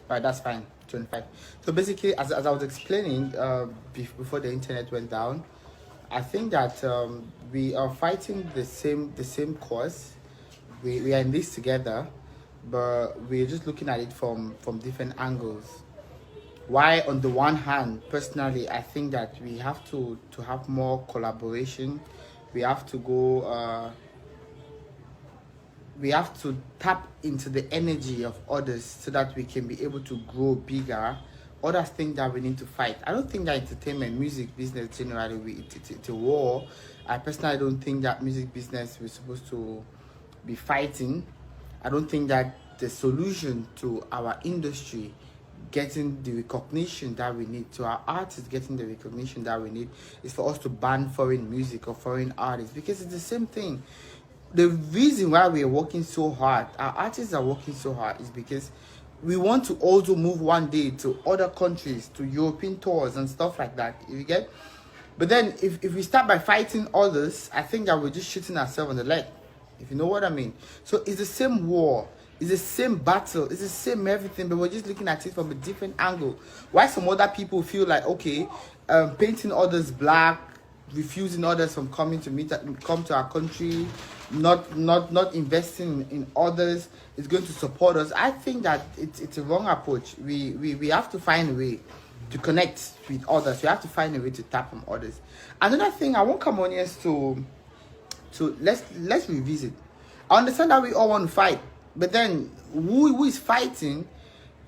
Right, that's fine. 25. So basically, as I was explaining before the internet went down, I think that we are fighting the same cause. We are in this together, but we're just looking at it from different angles. Why, on the one hand, personally, I think that we have to have more collaboration. We have to go. We have to tap into the energy of others so that we can be able to grow bigger. Others think that we need to fight. I don't think that entertainment, music business generally, it's a war. I personally don't think that music business we're supposed to be fighting. I don't think that the solution to our industry getting the recognition that we need, to our artists getting the recognition that we need, is for us to ban foreign music or foreign artists, because it's the same thing. The reason why we are working so hard, our artists are working so hard, is because we want to also move one day to other countries, to European tours and stuff like that. You get? But then if we start by fighting others, I think that we're just shooting ourselves in the leg, if you know what I mean. So it's the same war, it's the same battle, it's the same everything, but we're just looking at it from a different angle. Why some other people feel like, okay, painting others black, refusing others from coming to come to our country, not investing in others is going to support us. I think that it's a wrong approach. We have to find a way to connect with others. We have to find a way to tap on others. Another thing I want Cameroonians to let's revisit. I understand that we all want to fight, but then who is fighting?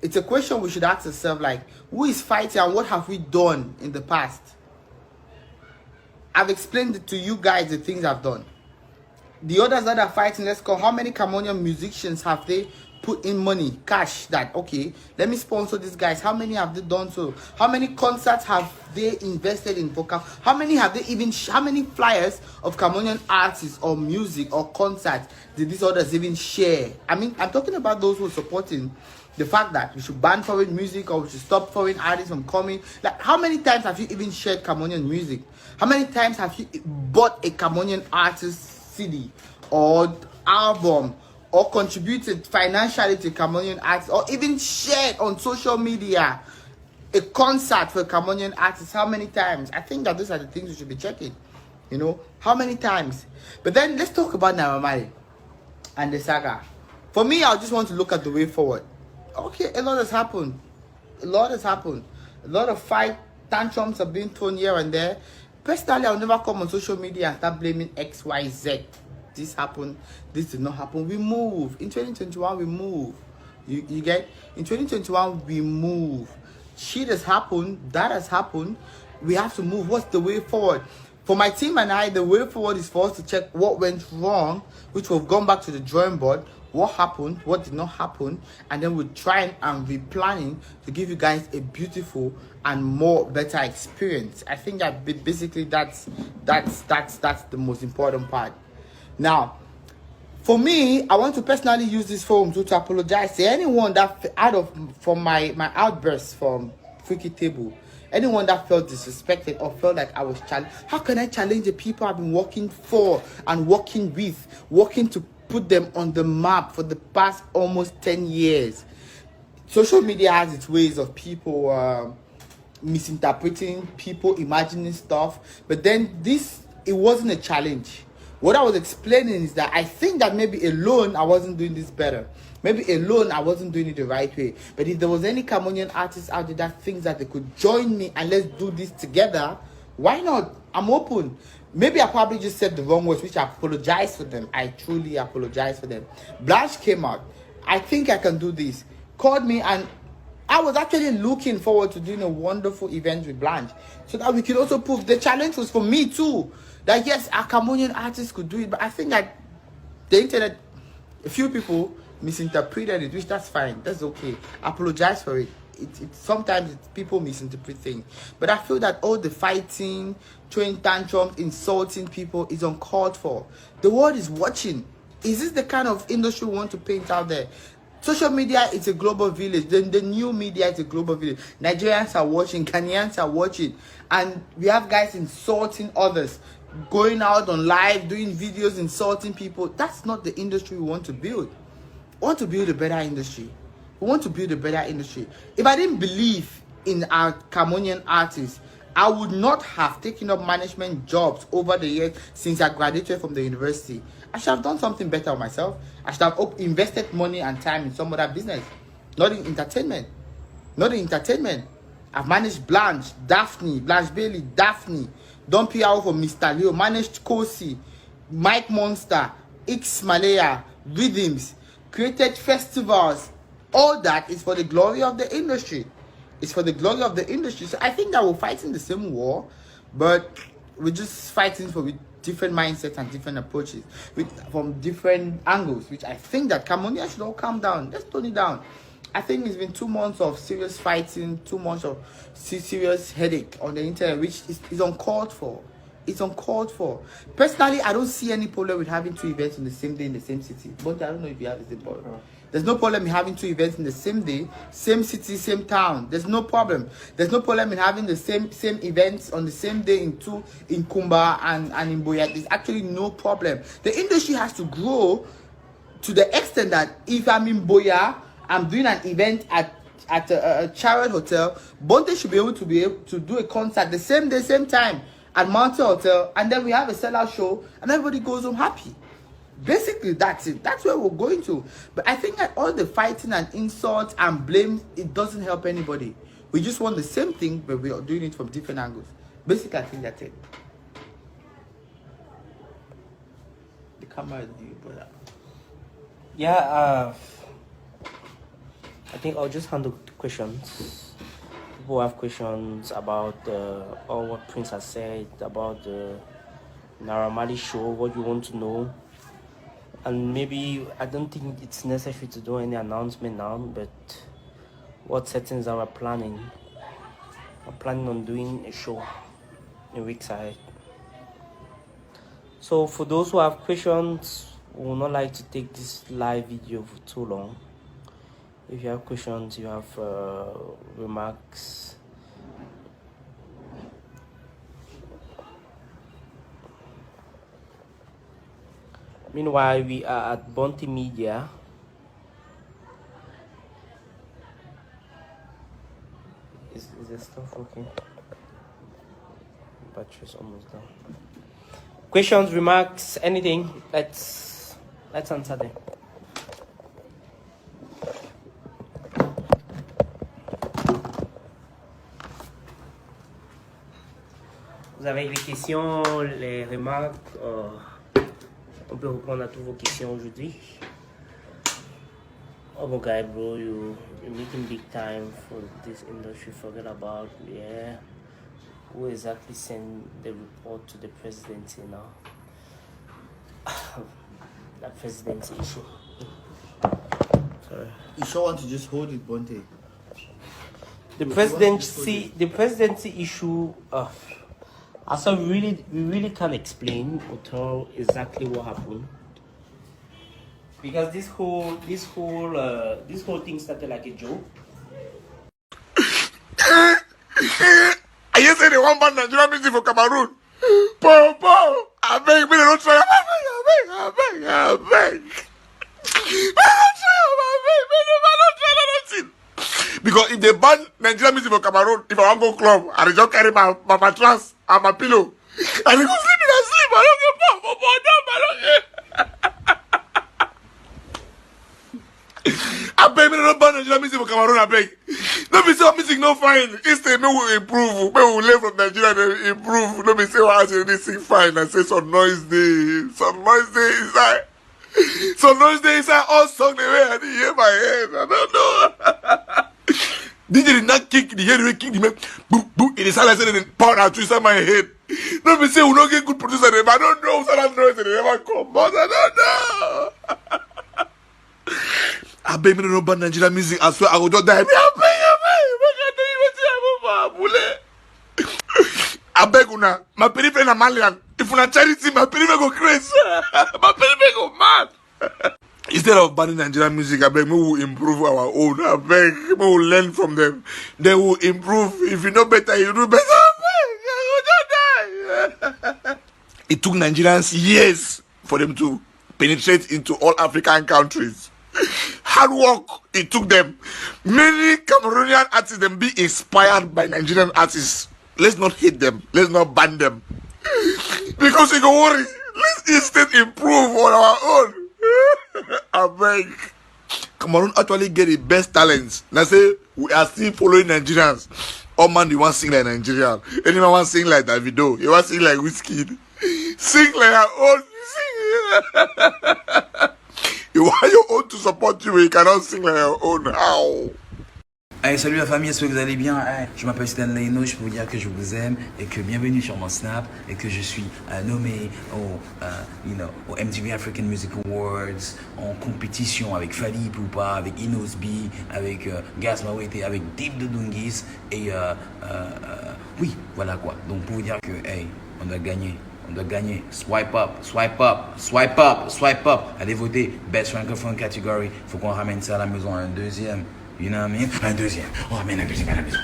It's a question we should ask ourselves, like, who is fighting and what have we done in the past? I've explained to you guys the things I've done. The others that are fighting, let's call, how many Cameroonian musicians have they put in money, cash, that, okay, let me sponsor these guys? How many have they done so? How many concerts have they invested in vocal? How many have they even, how many flyers of Cameroonian artists or music or concerts did these others even share? I mean, I'm talking about those who are supporting the fact that we should ban foreign music or we should stop foreign artists from coming. Like, how many times have you even shared Cameroonian music? How many times have you bought a Cameroonian artist CD or album, or contributed financially to Cameroonian artists, or even shared on social media a concert for a Cameroonian artist? How many times? I think that those are the things we should be checking. You know, how many times? But then let's talk about Niara Marley and the saga. For me, I just want to look at the way forward. Okay, a lot has happened. A lot has happened. A lot of fight tantrums have been thrown here and there. Personally, I'll never come on social media and start blaming X, Y, Z. This happened, this did not happen. We move. In 2021, we move. You get? In 2021, we move. Shit has happened. That has happened. We have to move. What's the way forward? For my team and I, the way forward is for us to check what went wrong, which we've gone back to the drawing board. What happened, what did not happen, and then we're trying and replanning to give you guys a beautiful and more better experience. I think that basically that's the most important part. Now, for me, I want to personally use this forum to apologize to anyone that from my outbursts from Freaky Table. Anyone that felt disrespected or felt like I was challenged. How can I challenge the people I've been working for and working with, working to put them on the map for the past almost 10 years? Social media has its ways of people misinterpreting, people imagining stuff. But then it wasn't a challenge. What I was explaining is that I think that maybe alone I wasn't doing this better. Maybe alone I wasn't doing it the right way. But if there was any Cameroonian artists out there that thinks that they could join me and let's do this together, why not? I'm open. Maybe I probably just said the wrong words, which I apologize for them. I truly apologize for them. Blanche came out. I think I can do this. Called me, and I was actually looking forward to doing a wonderful event with Blanche, so that we could also prove the challenge was for me too. That yes, our Cameroonian artists could do it, but I think that the internet, a few people misinterpreted it, which that's fine. That's okay. I apologize for it. Sometimes people misinterpret things, but I feel that all the fighting, throwing tantrums, insulting people is uncalled for. The world is watching. Is this the kind of industry we want to paint out there? Social media is a global village. The new media is a global village. Nigerians are watching, Ghanaians are watching, and we have guys insulting others, going out on live, doing videos, insulting people. That's not the industry we want to build. We want to build a better industry. We want to build a better industry. If I didn't believe in our Cameroonian artists, I would not have taken up management jobs over the years since I graduated from the university. I should have done something better on myself. I should have invested money and time in some other business, not in entertainment. Not in entertainment. I've managed Blanche Bailey, Daphne, Don Piao for Mr. Leo, managed Kosi, Mike Monster, X Malaya, Rhythms, created festivals. All that is for the glory of the industry. It's for the glory of the industry. So I think that we're fighting the same war, but we're just fighting for with different mindsets and different approaches, from different angles, which I think that Cameroonians should all calm down. Let's tone it down. I think it's been 2 months of serious fighting, 2 months of serious headache on the internet, which is uncalled for. It's uncalled for. Personally, I don't see any problem with having 2 events on the same day in the same city. But I don't know if you have the same problem. There's no problem in having 2 events in the same day, same city, same town. There's no problem. There's no problem in having the same events on the same day in Kumba and in Boya. There's actually no problem. The industry has to grow to the extent that if I'm in Boya, I'm doing an event at a Chariot Hotel, Bonte should be able to do a concert the same day, same time at Mountain Hotel, and then we have a sellout show, and everybody goes home happy. Basically, that's it. That's where we're going to. But I think that all the fighting and insults and blame, it doesn't help anybody. We just want the same thing, but we are doing it from different angles. Basically, I think that's it. The camera is new, brother. Yeah, I think I'll just handle questions. People have questions about all what Prince has said about the Niara Marley show, what you want to know. And maybe I don't think it's necessary to do any announcement now, but what settings that we're planning? We're planning on doing a show in weeks ahead. So for those who have questions, we would not like to take this live video for too long. If you have questions, you have remarks, meanwhile, we are at Bounty Media. Is the stuff working? Battery's almost done. Questions, remarks, anything? Let's answer them. Vous avez des questions, les remarques? On peut répondre à toutes vos questions aujourd'hui. Oh my God, bro, you're making big time for this industry. Forget about, yeah. Who exactly sent the report to the presidency now? That presidency issue. Sorry. You sure want to just hold it, Bonte? The presidency issue. So we really can't explain or tell exactly what happened, because this whole thing started like a joke. I just said they want ban Nigerian music for Cameroon. I beg, me don't try. I beg. Because if they ban Nigerian music for Cameroon, if I want to go club, I just carry my mattress and my pillow. And I go sleep in a sleep. I don't get pop. I beg, me don't ban Nigerian music for Cameroon, I beg. Don't be say music no fine. Instead, me will improve. Me will learn from Nigeria and improve. Don't be say I actually sing fine and say some noise day. Some noise day inside. Some noise day inside all song the way I hear my head. I don't know. DJ did not kick the head, kick the man. Boom, boom. It is like saying pound and twist on my head. Don't be say we don't get good producer. I don't know. So that noise they never come. But I don't know. I beg me to know about Nigerian music. I swear I will just die. I beg una. My periphery na Malian. If una charity, my periphery go crazy. My periphery go mad. Instead of banning Nigerian music, I beg me will improve our own. I beg me will learn from them. They will improve. If you know better, you do better. I will just die. It took Nigerians years for them to penetrate into all African countries. Hard work, it took them. Many Cameroonian artists them be inspired by Nigerian artists. Let's not hate them. Let's not ban them. Because you go worry. Let's instead improve on our own. I beg. Cameroon actually get the best talents. Now say we are still following Nigerians. Oh man, you want to sing like Nigerian. Anyone want to sing like Davido. You want to sing like Whiskey. Sing like your own. Sing. You want your own to support you, but you cannot sing like your own. How? Hey, salut la famille, est-ce que vous allez bien? Hey, je m'appelle Stanley No, je peux vous dire que je vous aime et que bienvenue sur mon Snap et que je suis nommé au MTV African Music Awards en compétition avec Fali Poupa, avec Inos B, avec Gas Mawete, avec Deep de Dungis et oui, voilà quoi. Donc pour vous dire que hey, on doit gagner. On doit gagner. Swipe up, swipe up, swipe up, swipe up. Allez voter. Best Francophone Category. Faut qu'on ramène ça à la maison. Un deuxième. You know what I mean? Un deuxième. On ramène un deuxième à la maison.